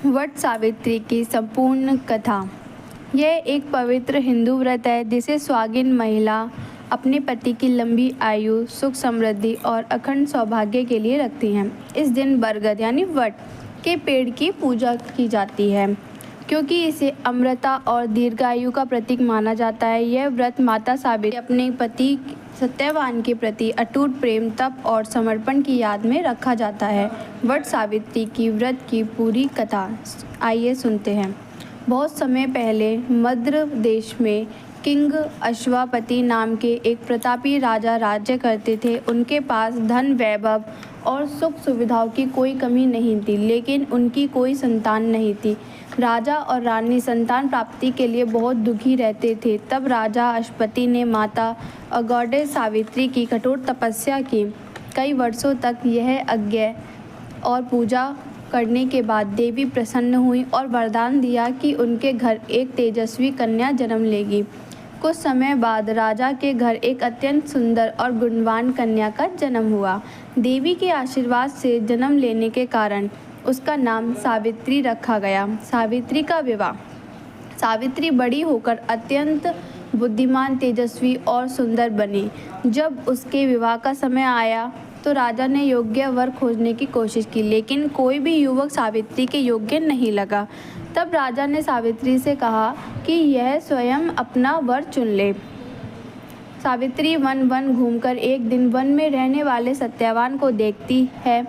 वट सावित्री की संपूर्ण कथा। यह एक पवित्र हिंदू व्रत है जिसे सुहागिन महिला अपने पति की लंबी आयु, सुख समृद्धि और अखंड सौभाग्य के लिए रखती हैं। इस दिन बरगद यानी वट के पेड़ की पूजा की जाती है क्योंकि इसे अमरता और दीर्घायु का प्रतीक माना जाता है। यह व्रत माता सावित्री अपने पति सत्यवान के प्रति अटूट प्रेम, तप और समर्पण की याद में रखा जाता है। वट सावित्री की व्रत की पूरी कथा आइए सुनते हैं। बहुत समय पहले मद्र देश में किंग अश्वापति नाम के एक प्रतापी राजा राज्य करते थे। उनके पास धन, वैभव और सुख सुविधाओं की कोई कमी नहीं थी, लेकिन उनकी कोई संतान नहीं थी। राजा और रानी संतान प्राप्ति के लिए बहुत दुखी रहते थे। तब राजा अश्वपति ने माता गॉडेस सावित्री की कठोर तपस्या की। कई वर्षों तक यह यज्ञ और पूजा करने के बाद देवी प्रसन्न हुई और वरदान दिया कि उनके घर एक तेजस्वी कन्या जन्म लेगी। कुछ समय बाद राजा के घर एक अत्यंत सुंदर और गुणवान कन्या का जन्म हुआ। देवी के आशीर्वाद से जन्म लेने के कारण उसका नाम सावित्री रखा गया। सावित्री का विवाह। सावित्री बड़ी होकर अत्यंत बुद्धिमान, तेजस्वी और सुंदर बनी। जब उसके विवाह का समय आया तो राजा ने योग्य वर खोजने की कोशिश की, लेकिन कोई भी युवक सावित्री के योग्य नहीं लगा। तब राजा ने सावित्री से कहा कि यह स्वयं अपना वर चुन ले। सावित्री वन वन घूमकर एक दिन वन में रहने वाले सत्यवान को देखती है।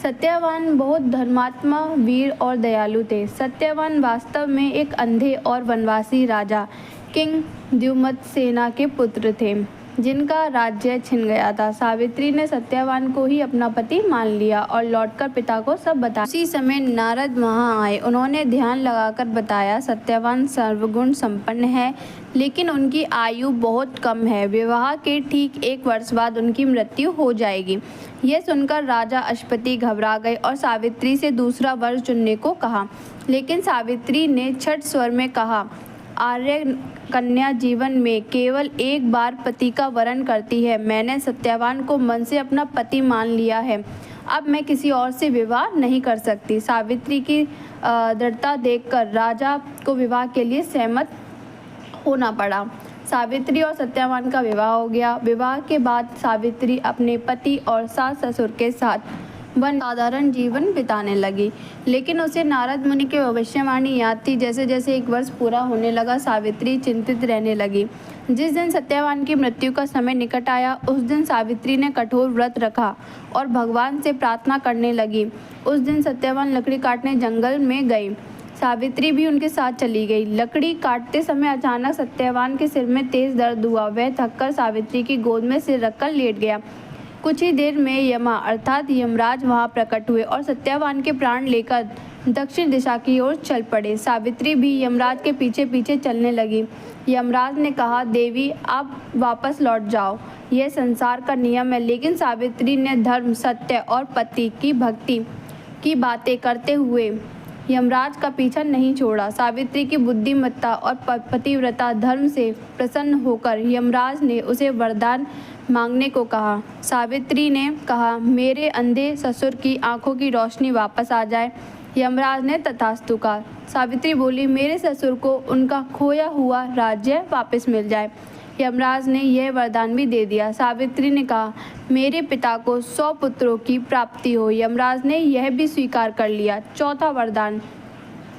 सत्यवान बहुत धर्मात्मा, वीर और दयालु थे। सत्यवान वास्तव में एक अंधे और वनवासी राजा किंग द्युमत्सेना के पुत्र थे, जिनका राज्य छिन गया था। सावित्री ने सत्यवान को ही अपना पति मान लिया और लौटकर पिता को सब बताया। उसी समय नारद वहां आए। उन्होंने ध्यान लगाकर बताया, सत्यवान सर्वगुण संपन्न है, लेकिन उनकी आयु बहुत कम है। विवाह के ठीक 1 वर्ष बाद उनकी मृत्यु हो जाएगी। यह सुनकर राजा अश्वपति घबरा गए और सावित्री से दूसरा वर चुनने को कहा, लेकिन सावित्री ने छठ स्वर में कहा, आर्य कन्या जीवन में केवल एक बार पति का वरण करती है। मैंने सत्यवान को मन से अपना पति मान लिया है। अब मैं किसी और से विवाह नहीं कर सकती। सावित्री की दृढ़ता देखकर राजा को विवाह के लिए सहमत होना पड़ा। सावित्री और सत्यवान का विवाह हो गया। विवाह के बाद सावित्री अपने पति और सास ससुर के साथ साधारण जीवन बिताने लगी, लेकिन उसे नारद मुनि की भविष्यवाणी याद थी। जैसे जैसे 1 वर्ष पूरा होने लगा, सावित्री चिंतित रहने लगी। जिस दिन सत्यवान की मृत्यु का समय निकट आया, उस दिन सावित्री ने कठोर व्रत रखा और भगवान से प्रार्थना करने लगी। उस दिन सत्यवान लकड़ी काटने जंगल में गए। सावित्री भी उनके साथ चली गई। लकड़ी काटते समय अचानक सत्यवान के सिर में तेज दर्द हुआ। वह थककर सावित्री की गोद में सिर रखकर लेट गया। कुछ ही देर में यमा अर्थात यमराज वहां प्रकट हुए और सत्यवान के प्राण लेकर दक्षिण दिशा की ओर चल पड़े। सावित्री भी यमराज के पीछे पीछे चलने लगी। यमराज ने कहा, देवी आप वापस लौट जाओ, यह संसार का नियम है। लेकिन सावित्री ने धर्म, सत्य और पति की भक्ति की बातें करते हुए यमराज का पीछा नहीं छोड़ा। सावित्री की बुद्धिमत्ता और पतिव्रता धर्म से प्रसन्न होकर यमराज ने उसे वरदान मांगने को कहा। सावित्री ने कहा, मेरे अंधे ससुर की आंखों की रोशनी वापस आ जाए। यमराज ने तथास्तु कहा। सावित्री बोली, मेरे ससुर को उनका खोया हुआ राज्य वापस मिल जाए। यमराज ने यह वरदान भी दे दिया। सावित्री ने कहा, मेरे पिता को 100 पुत्रों की प्राप्ति हो। यमराज ने यह भी स्वीकार कर लिया। चौथा वरदान।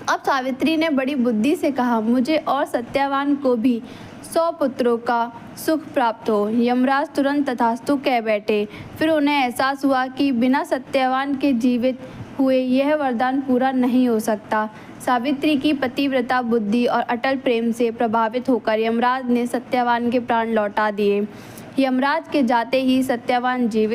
अब सावित्री ने बड़ी बुद्धि से कहा, मुझे और सत्यवान को भी 100 पुत्रों का सुख प्राप्त हो। यमराज तुरंत तथास्तु कह बैठे। फिर उन्हें एहसास हुआ कि बिना सत्यवान के जीवित हुए यह वरदान पूरा नहीं हो सकता। सावित्री की पतिव्रता बुद्धि और अटल प्रेम से प्रभावित होकर यमराज ने सत्यवान के प्राण लौटा दिए। यमराज के जाते ही सत्यवान जीवित